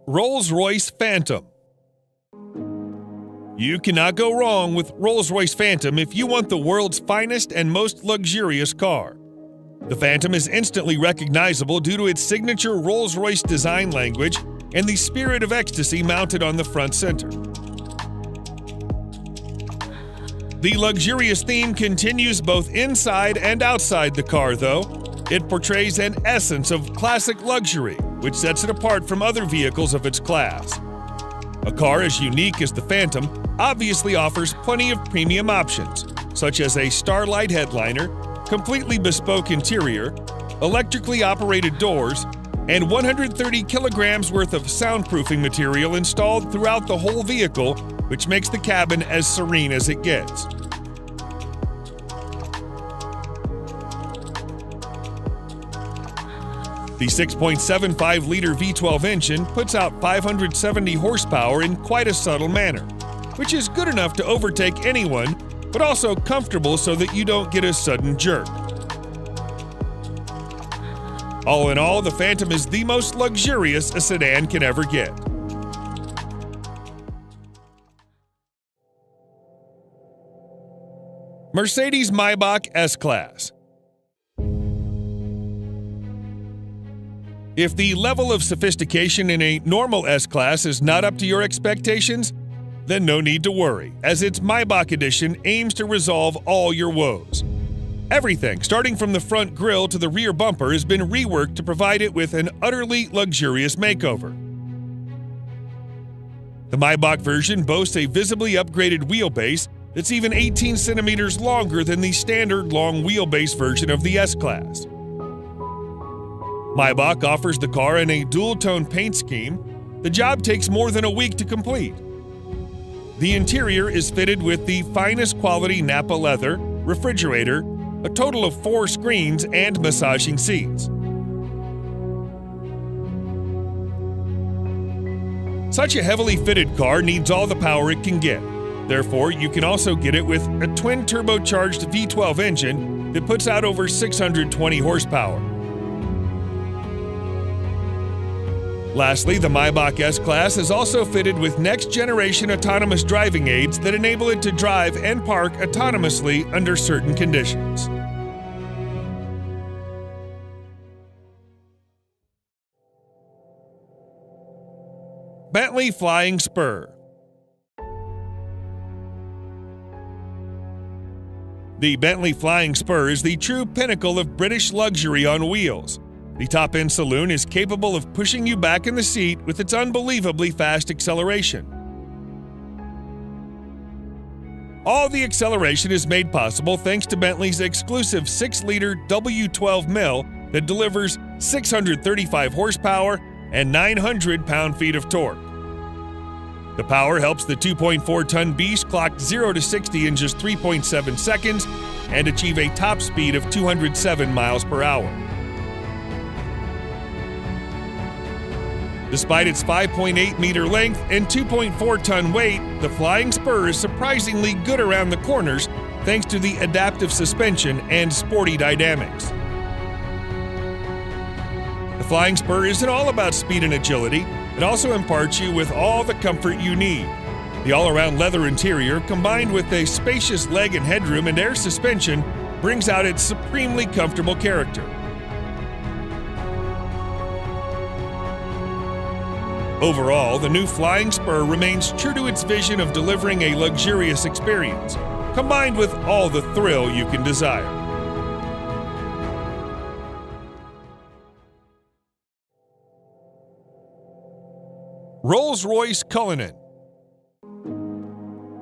Rolls-Royce Phantom. You cannot go wrong with Rolls-Royce Phantom if you want the world's finest and most luxurious car. The Phantom is instantly recognizable due to its signature Rolls-Royce design language and the spirit of ecstasy mounted on the front center. The luxurious theme continues both inside and outside the car, though. It portrays an essence of classic luxury, which sets it apart from other vehicles of its class. A car as unique as the Phantom obviously offers plenty of premium options, such as a Starlight headliner, completely bespoke interior, electrically operated doors, and 130 kilograms worth of soundproofing material installed throughout the whole vehicle, which makes the cabin as serene as it gets. The 6.75-liter V12 engine puts out 570 horsepower in quite a subtle manner, which is good enough to overtake anyone, but also comfortable so that you don't get a sudden jerk. All in all, the Phantom is the most luxurious a sedan can ever get. Mercedes-Maybach S-Class. If the level of sophistication in a normal S-Class is not up to your expectations, then no need to worry, as its Maybach edition aims to resolve all your woes. Everything, starting from the front grille to the rear bumper, has been reworked to provide it with an utterly luxurious makeover. The Maybach version boasts a visibly upgraded wheelbase that's even 18 centimeters longer than the standard long wheelbase version of the S-Class. Maybach offers the car in a dual-tone paint scheme. The job takes more than a week to complete. The interior is fitted with the finest quality Nappa leather, refrigerator, a total of 4 screens, and massaging seats. Such a heavily fitted car needs all the power it can get. Therefore, you can also get it with a twin-turbocharged V12 engine that puts out over 620 horsepower. Lastly, the Maybach S-Class is also fitted with next-generation autonomous driving aids that enable it to drive and park autonomously under certain conditions. Bentley Flying Spur. The Bentley Flying Spur is the true pinnacle of British luxury on wheels. The top-end saloon is capable of pushing you back in the seat with its unbelievably fast acceleration. All the acceleration is made possible thanks to Bentley's exclusive 6-liter W12 mill that delivers 635 horsepower and 900 pound-feet of torque. The power helps the 2.4-ton beast clock 0 to 60 in just 3.7 seconds and achieve a top speed of 207 miles per hour. Despite its 5.8-meter length and 2.4-ton weight, the Flying Spur is surprisingly good around the corners thanks to the adaptive suspension and sporty dynamics. The Flying Spur isn't all about speed and agility. It also imparts you with all the comfort you need. The all-around leather interior, combined with a spacious leg and headroom and air suspension, brings out its supremely comfortable character. Overall, the new Flying Spur remains true to its vision of delivering a luxurious experience, combined with all the thrill you can desire. Rolls-Royce Cullinan.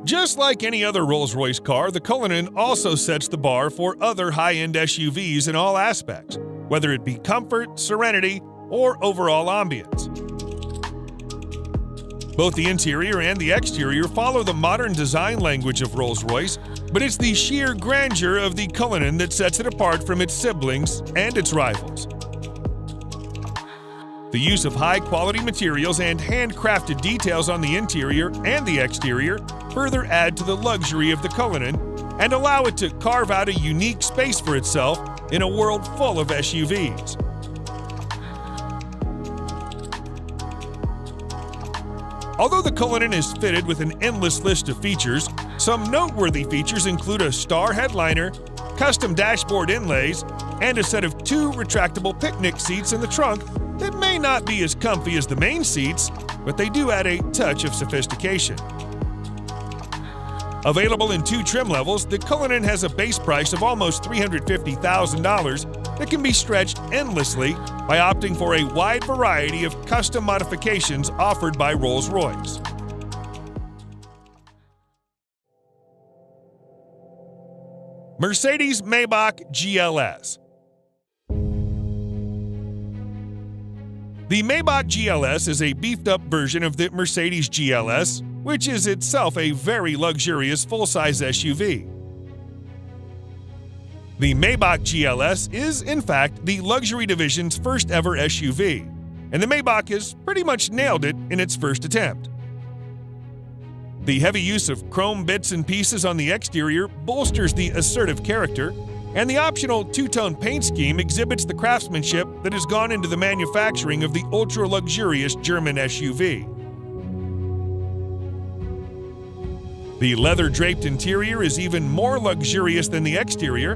Just like any other Rolls-Royce car, the Cullinan also sets the bar for other high-end SUVs in all aspects, whether it be comfort, serenity, or overall ambience. Both the interior and the exterior follow the modern design language of Rolls-Royce, but it's the sheer grandeur of the Cullinan that sets it apart from its siblings and its rivals. The use of high-quality materials and handcrafted details on the interior and the exterior further add to the luxury of the Cullinan and allow it to carve out a unique space for itself in a world full of SUVs. Although the Cullinan is fitted with an endless list of features, some noteworthy features include a star headliner, custom dashboard inlays, and a set of 2 retractable picnic seats in the trunk that may not be as comfy as the main seats, but they do add a touch of sophistication. Available in 2 trim levels, the Cullinan has a base price of almost $350,000 that can be stretched endlessly by opting for a wide variety of custom modifications offered by Rolls-Royce. Mercedes-Maybach GLS. The Maybach GLS is a beefed-up version of the Mercedes GLS, which is itself a very luxurious full-size SUV. The Maybach GLS is, in fact, the luxury division's first-ever SUV, and the Maybach has pretty much nailed it in its first attempt. The heavy use of chrome bits and pieces on the exterior bolsters the assertive character, and the optional 2-tone paint scheme exhibits the craftsmanship that has gone into the manufacturing of the ultra-luxurious German SUV. The leather-draped interior is even more luxurious than the exterior.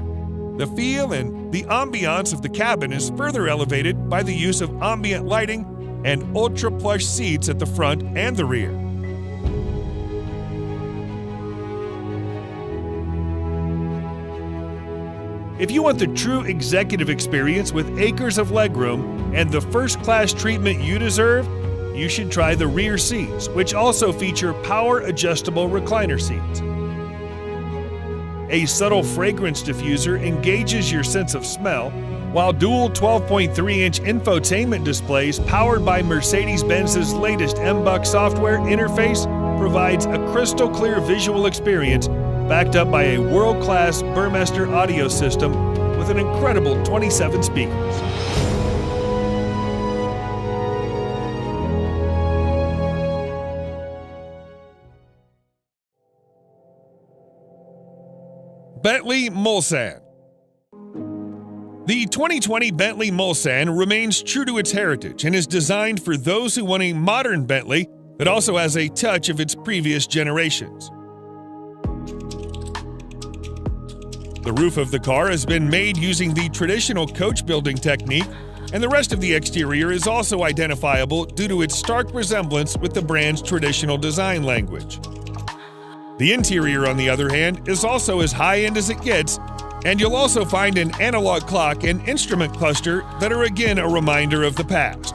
The feel and the ambiance of the cabin is further elevated by the use of ambient lighting and ultra-plush seats at the front and the rear. If you want the true executive experience with acres of legroom and the first-class treatment you deserve, you should try the rear seats, which also feature power-adjustable recliner seats. A subtle fragrance diffuser engages your sense of smell, while dual 12.3-inch infotainment displays powered by Mercedes-Benz's latest MBUX software interface provides a crystal-clear visual experience backed up by a world-class Burmester audio system with an incredible 27 speakers. Bentley Mulsanne. The 2020 Bentley Mulsanne remains true to its heritage and is designed for those who want a modern Bentley that also has a touch of its previous generations. The roof of the car has been made using the traditional coach building technique, and the rest of the exterior is also identifiable due to its stark resemblance with the brand's traditional design language. The interior, on the other hand, is also as high-end as it gets, and you'll also find an analog clock and instrument cluster that are again a reminder of the past.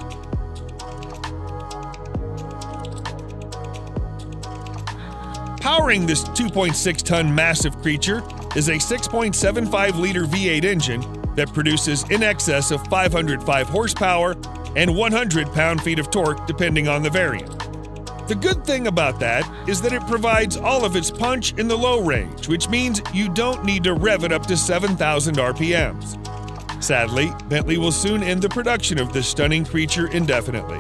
Powering this 2.6-ton massive creature is a 6.75-liter V8 engine that produces in excess of 505 horsepower and 100 pound-feet of torque depending on the variant. The good thing about that is that it provides all of its punch in the low range, which means you don't need to rev it up to 7,000 RPMs. Sadly, Bentley will soon end the production of this stunning creature indefinitely.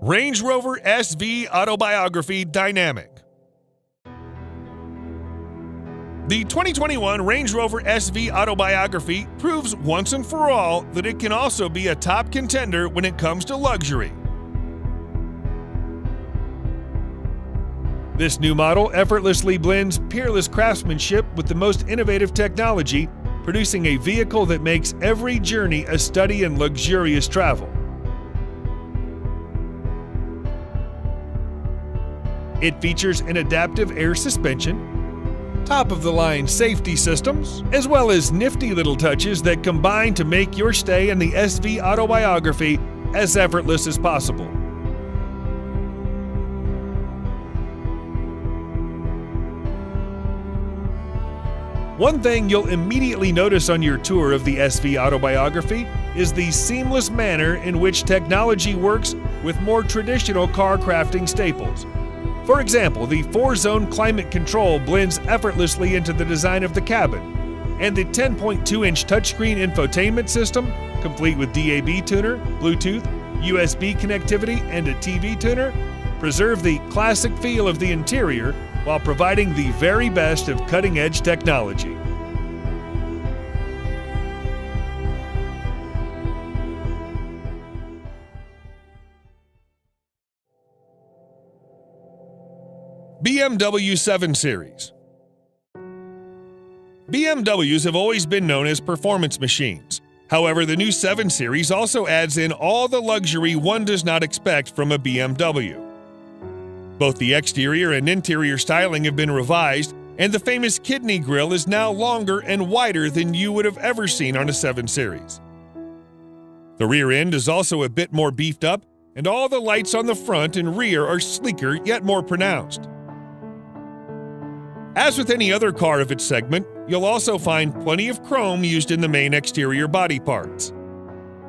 Range Rover SV Autobiography Dynamic. The 2021 Range Rover SV Autobiography proves once and for all that it can also be a top contender when it comes to luxury. This new model effortlessly blends peerless craftsmanship with the most innovative technology, producing a vehicle that makes every journey a study in luxurious travel. It features an adaptive air suspension, top-of-the-line safety systems, as well as nifty little touches that combine to make your stay in the SV Autobiography as effortless as possible. One thing you'll immediately notice on your tour of the SV Autobiography is the seamless manner in which technology works with more traditional car crafting staples. For example, the 4-zone climate control blends effortlessly into the design of the cabin, and the 10.2-inch touchscreen infotainment system, complete with DAB tuner, Bluetooth, USB connectivity, and a TV tuner, preserve the classic feel of the interior while providing the very best of cutting-edge technology. BMW 7 Series. BMWs have always been known as performance machines. However, the new 7 Series also adds in all the luxury one does not expect from a BMW. Both the exterior and interior styling have been revised, and the famous kidney grille is now longer and wider than you would have ever seen on a 7 Series. The rear end is also a bit more beefed up, and all the lights on the front and rear are sleeker yet more pronounced. As with any other car of its segment, you'll also find plenty of chrome used in the main exterior body parts.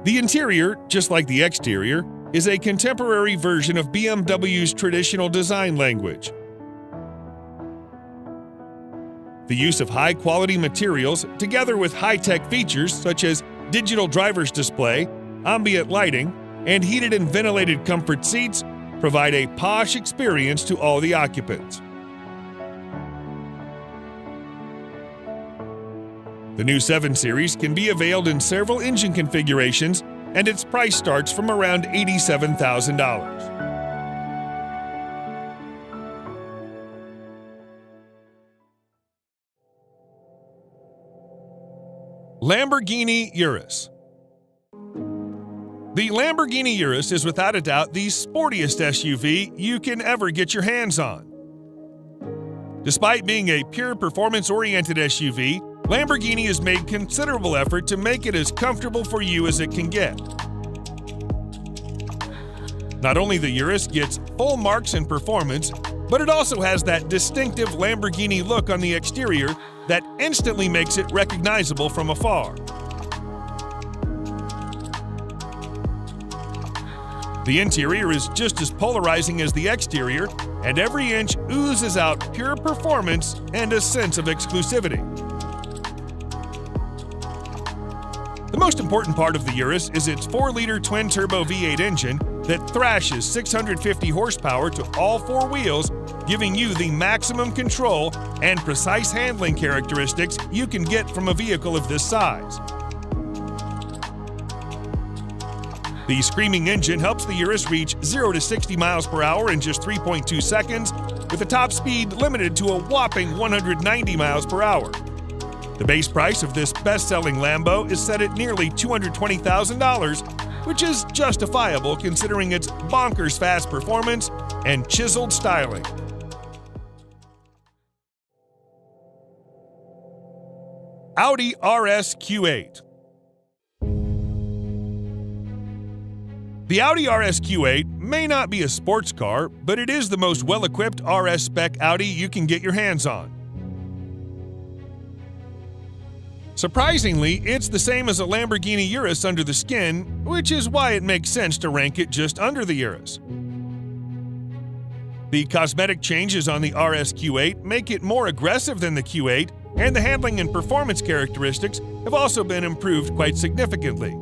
The interior, just like the exterior, is a contemporary version of BMW's traditional design language. The use of high-quality materials, together with high-tech features such as digital driver's display, ambient lighting, and heated and ventilated comfort seats, provide a posh experience to all the occupants. The new 7 Series can be availed in several engine configurations, and its price starts from around $87,000. Lamborghini Urus. The Lamborghini Urus is without a doubt the sportiest SUV you can ever get your hands on. Despite being a pure performance-oriented SUV, Lamborghini has made considerable effort to make it as comfortable for you as it can get. Not only the Urus gets full marks in performance, but it also has that distinctive Lamborghini look on the exterior that instantly makes it recognizable from afar. The interior is just as polarizing as the exterior, and every inch oozes out pure performance and a sense of exclusivity. The most important part of the Urus is its 4-liter twin-turbo V8 engine that thrashes 650 horsepower to all 4 wheels, giving you the maximum control and precise handling characteristics you can get from a vehicle of this size. The screaming engine helps the Urus reach 0 to 60 miles per hour in just 3.2 seconds, with a top speed limited to a whopping 190 miles per hour. The base price of this best-selling Lambo is set at nearly $220,000, which is justifiable considering its bonkers fast performance and chiseled styling. Audi RS Q8. The Audi RS Q8 may not be a sports car, but it is the most well-equipped RS spec Audi you can get your hands on. Surprisingly, it's the same as a Lamborghini Urus under the skin, which is why it makes sense to rank it just under the Urus. The cosmetic changes on the RS Q8 make it more aggressive than the Q8, and the handling and performance characteristics have also been improved quite significantly.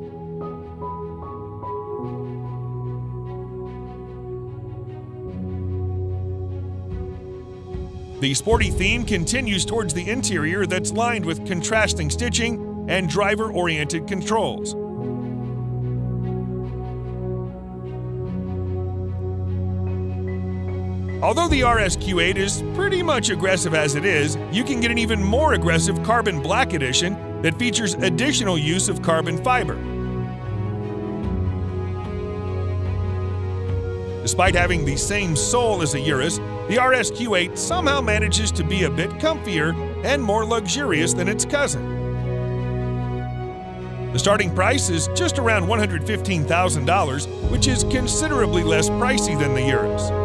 The sporty theme continues towards the interior that's lined with contrasting stitching and driver-oriented controls. Although the RS Q8 is pretty much aggressive as it is, you can get an even more aggressive Carbon Black Edition that features additional use of carbon fiber. Despite having the same soul as a Urus, the RS Q8 somehow manages to be a bit comfier and more luxurious than its cousin. The starting price is just around $115,000, which is considerably less pricey than the Urus.